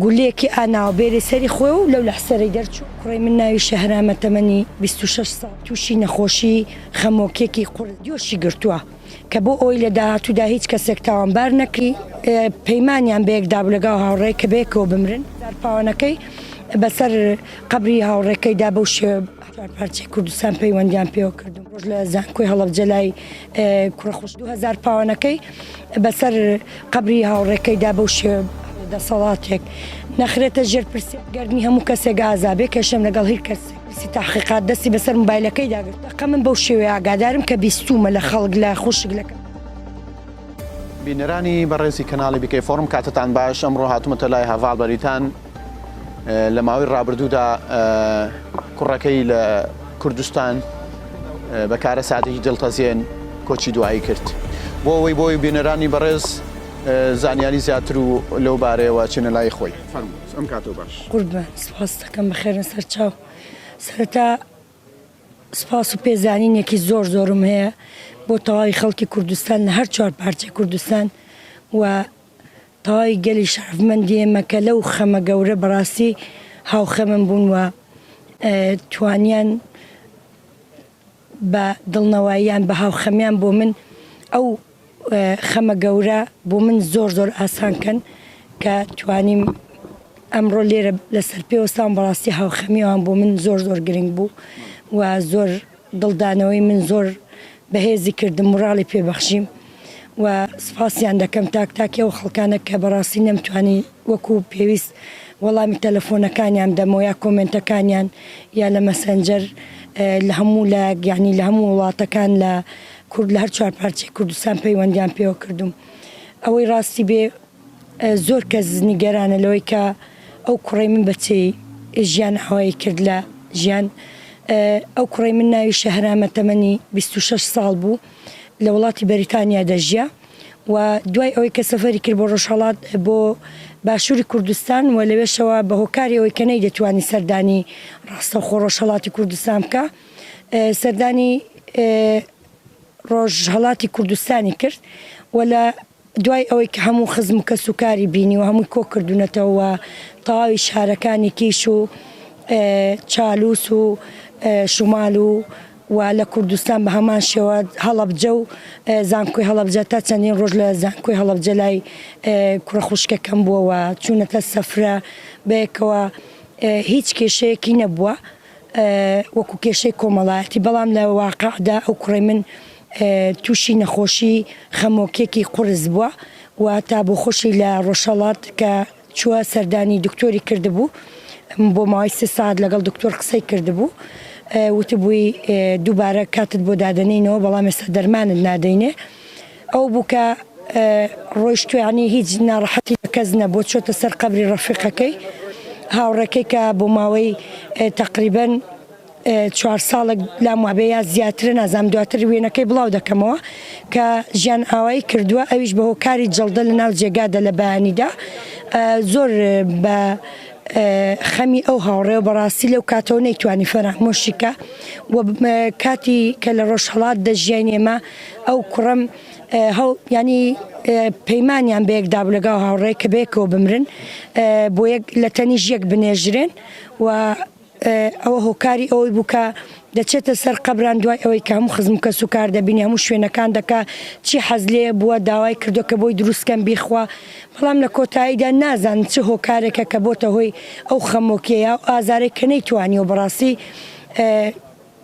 گولێکی ئاناوبێرە سەری خۆ و لەو لەحسەرەی دەرچوو کوڕی من ناوی شەهرامە تەمەنی 26 ساڵ تووشی نەخۆشی خەمۆکێکی دۆشی گرتووە کە بۆ ئەوی لە داهاتوودا هیچ کەسێک تاوانبار نەکری پەیمانیان بەیەکدا لەگەڵ هاوڕێ کە بەیەکەوە بمرن پاوانەکەی بەسەر قبری هاوڕێکەکەیدا بەو شێوە پارچەی کوردستان پەیوەندیان پێوە کردم ڕۆژ لە زانکۆی هەڵەبجە لای کوڕەخۆش 2000 پاوانەکەی بەسەر قبری هاوڕێکەکەیدا بەو شێوە دەسەڵاتێک نەخرێتە ژێر پرسیارگەرنی هەموو کەسێک ئازابێ کەشەم لەگەڵ هیچ کەسێک پرسی تاحقیقات دەستی بەسەر مۆبایلەکەی داگرت دەقە من بەو شێوەیە ئاگادارم کە بیستومە لە خەڵک لە خوشکلەکە. بینەرانی بەڕێزی کەناڵی بیکەی فۆرم کاتتان باش ئەمڕۆ هاتوومەتە لای هەڤاڵ بەریتان لە ماوەی ڕابردوودا کوڕەکەی لە کوردستان بەکارە سادێکی دڵتەزیێن کۆچی دوایی کرد بۆ ئەوەی بۆی بینەرانی بەڕێز زانیاری زیاتر و لەو بارەیەوە چنە لای خۆی ئەم کاتۆ باش قوربان سپاس دەکەم بەخێرن سەرچاو سەرەتا سپاس و پێزانینێکی زۆرم هەیە بۆ تەواوی خەڵکی کوردستان لە هەر چوار پارچەی کوردستان و تەواوی گەلی شەرەفمەندی ئێمە کە لەو خەمە گەورە بەڕاستی هاوخەمم بوون و توانیان بە دڵنەواییان بە هاوخەمیان بۆ من ئەو خەمە گەورە بۆ من زۆر ئاسانکەن کە توانیم ئەمڕۆ لێرە لەسەر پێوەستان بەڕاستی هاوخەمیەوان بۆ من زۆر گرنگ بوو و زۆر دڵدانەوەی من زۆر بەهێزی کردم وڕاڵی پێبەخشیم و سپاسیان دەکەم تاکتاکی ئەو خەڵکانە کە بەڕاستی نەمتوانی وەکو پێویست وەڵامی تەلەفۆنەکانیان دەمەوە یا کۆمنتەکانیان یا لە مەسەنجەر لە هەموو یعنی لە هەموو وڵاتەکان لە کورد لە هەر چوار پارچەی کوردستان پەیوەندیان پێوە کردوم ئەوەی ڕاستی بێ زۆر کەس نیگەرانە لەوەی کە ئەو کوڕی من بەچەی ژیان هەوایی کرد لە ژیان ئەو کوڕی من ناوی شەهرامە تەمەنی 26 ساڵ بوو لە وڵاتی بەریتانیا دەژیا و دوای ئەوەی کە سەفەری کرد بۆ ڕۆژهەڵات بۆ باشووری کوردستان و لەوێشەوە بە هۆکاری ئەوەی کە نەیدەتوانی سەردانی ڕاستەوخۆ ڕۆژهەڵاتی کوردستان بکە سەردانی ڕۆژهەڵاتی کوردستانی کرد و لە دوای ئەوەی کە هەموو خزم کە سوکاری بینی و هەمووی کۆ کردوونەتەوە تەواوی شارەکانی کیش و چالووس و شمال و لە کوردستان بە هەمان شێوە هەڵەبجە و زانکۆی هەڵەبجە تا چەندین ڕۆژ لە زانکۆی هەڵەبجە لای کوڕە خوشکەکەم بووەوە چوونەتە سەفرە بەیەکەوە هیچ کێشەیەکی نەبووە وەکو کێشەی کۆمەڵایەتی بەڵام لە واقعدا ئەو کوڕی من تووشی نەخۆشی خەمۆکێکی قورس بووە و تا بۆ خۆشی لە ڕۆژهەڵات کە چووە سەردانی دکتۆری کردبوو بۆ ماوەی 3 ساعت لەگەڵ دکتۆر قسەی کردبوو وتبووی دووبارە کاتت بۆ دادەنینەوە بەڵام ئێستا دەرمانت نادەینێ ئەو بوو کە ڕۆیشتویانی هیچ ناڕەحەتی کەس نەبوو چۆتە سەر قەبری ڕەفیقەکەی هاوڕێکەی کە بۆ ماوەی تقریبەن 4 ساڵێک لام وابێ یا زیاترە نازام دواتر وێنەکەی بڵاو دەکەمەوە کە ژیان ئاوایی کردووە ئەویش بە هۆکاری جەڵدە لە ناو جێگادا لە بەیانیدا زۆر بە خەمی ئەو هاوڕێ و بەڕاستی لەو کاتەوە نەیتوانی فەرامۆشیکە و کاتی کە لە ڕۆژهەڵات دەژیان ئێمە ئەو کوڕم ینی پەیمانیان بەیەکدا لەگەڵ هاوڕێ کە بەیەکەوە بمرن بۆ لە تەنیش یەک بنێژرێن و ئەوە هۆکاری ئەوەی بووکە دەچێتە سەر قەبران دوای ئەوەی کە هەموو خزم کە سوکار دەبینی هەموو شوێنەکان دەکا چی حەز لێ بووە داوای کردو کە بۆی دروستکەم بیخوا بەڵام لە کۆتاییدا نازان چه هۆکارێکە کە بۆتە هۆی ئەو خەمۆکیە و ئازارێک کە نەیتوانی و بەڕاستی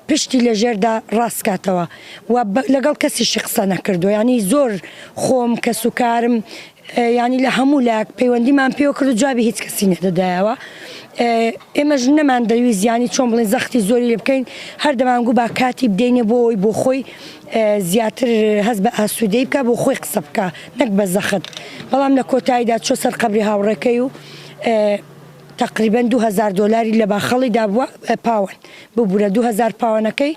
پشتی لە ژێردا ڕاستکاتەوە و لەگەڵ کەسیشی قسە نەکردو ینی زۆر خۆم کە سوکارم ینی لە هەموو لاک پەیوەندیمان پێوە کرد و جوابی هیچ کەسی نەدەدایەوە ئێمەش نەمان دەویست ینی چۆن بڵێن زەختی زۆری لێ بکەین هەر دەمانگو با کاتی بدەینێ بۆ ئەوی بۆ خۆی زیاتر هەست بە ئاسوودەی بکە بۆ خۆی قسە بکە نەک بە زەخت بەڵام لە کۆتاییدا چۆ سەر قەبری هاوڕێکەی و تقریبا 2000 دلاری لە باخەڵیدا بووە پاوەن ببوورە 2000 پاوەنەکەی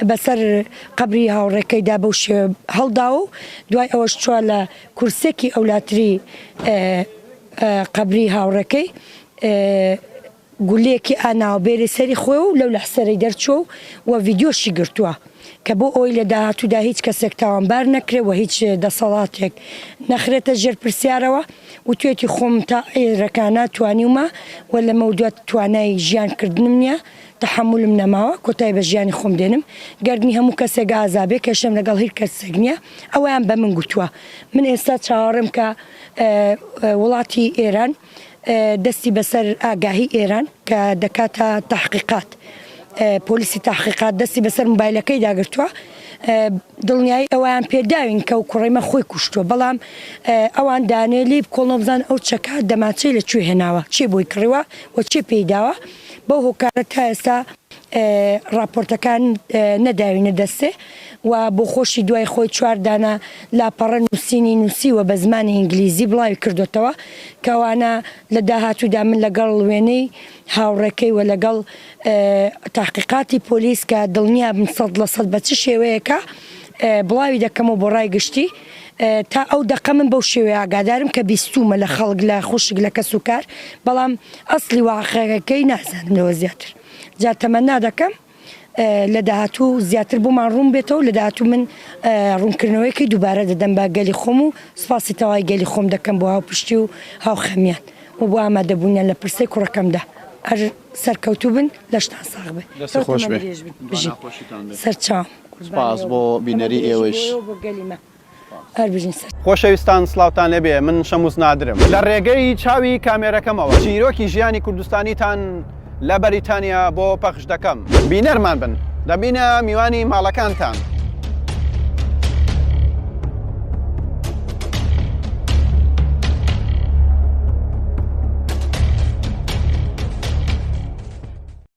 بەسەر قەبری هاوڕێکەکەیدا بەو شێوە هەڵداوە و دوای ئەوەش چوە لە کورسێکی ئەولاتری قەبری هاوڕێکەکەی گولەیەکی ئاناوە بێرە سەری خۆی و لەو لە سەری دەرچۆ و ڤیدیۆشی گرتووە کە بۆ ئەوی لە داهاتوودا هیچ کەسێک تاوانبار نەکرێ و هیچ دەسەڵاتێک نەخرێتە ژێر پرسیارەوە و توێتی خۆم تا ئێرەکانە توانیومە و لە مەودوات توانای ژیانکردنم نییە تحملم نەماوە کۆتای بە ژیانی خۆم دێنم گەردنی هەموو کەسێک ئازابێ کەشم لەگەڵ هیچ کەسێک نییە ئەویان بە من گوتووە من ئێستا چاوەڕێم کە وڵاتی ئێران دەستی بەسەر ئاگاهی ئێران کە دەکاتە تحقیقات پۆلیسی تحقیقات دەستی بەسەر مۆبایلەکەی داگرتووە دڵنیایی ئەویان پێداوین کە و کوڕێمە خۆی کوشتووە بەڵام ئەوان دانێلی کۆڵۆ بزان ئەو چەکە دەماچەی لەکوێ هێناوە چێ بۆی کڕیوە و چێ پێیداوە بەو هۆکارە تا ئێستا راپۆرتەکان نەداوینە دەستێ و بۆ خۆشی دوای خۆی چواردانە لاپەڕە نووسینی نووسیوە بە زمانی ئینگلیزی بڵاوی کردوتەوە کەوانە لە داهاتوودا من لەگەڵ وێنەی هاوڕێکەی و لەگەڵ تحقیقاتی پۆلیس کە دڵنیا بن 100% بە چ شێوەیەکە بڵاوی دەکەمەوە بۆ ڕای گشتی تا ئەو دەقە من بەو شێوەیە ئاگادارم کە بیستومە لە خەڵک لە خوشک لە کەس و کار بەڵام ئەسلی واقعەکەی نازانم لەوە زیاتر جا تەمەنا دەکەم لە داهاتوو زیاتر بۆمان ڕوون بێتەوە لە داهاتوو من ڕوونکردنەوەیەکی دووبارە دەدەم بە گەلی خۆم و سپاسی تەواوی گەلی خۆم دەکەم بۆ هاوپشتی و هاوخەمیان و بۆ ئامادەبوونیان لە پرسەی کوڕەکەمدا هەر سەرکەوتوو بن لە شتان ساغ بێ سەرچاوم سپاس بۆ بینەری ئێوەش هەربژین خۆشەویستان سلااوتان لەبێ من شەموز نادرم لە ڕێگەی چاوی کامێرەکەمەوە چیرۆکی ژیانی کوردستانیتان لە بەریتانیا بۆ پەخش دەکەم بینەرمان بن دەبینە میوانی ماڵەکانتان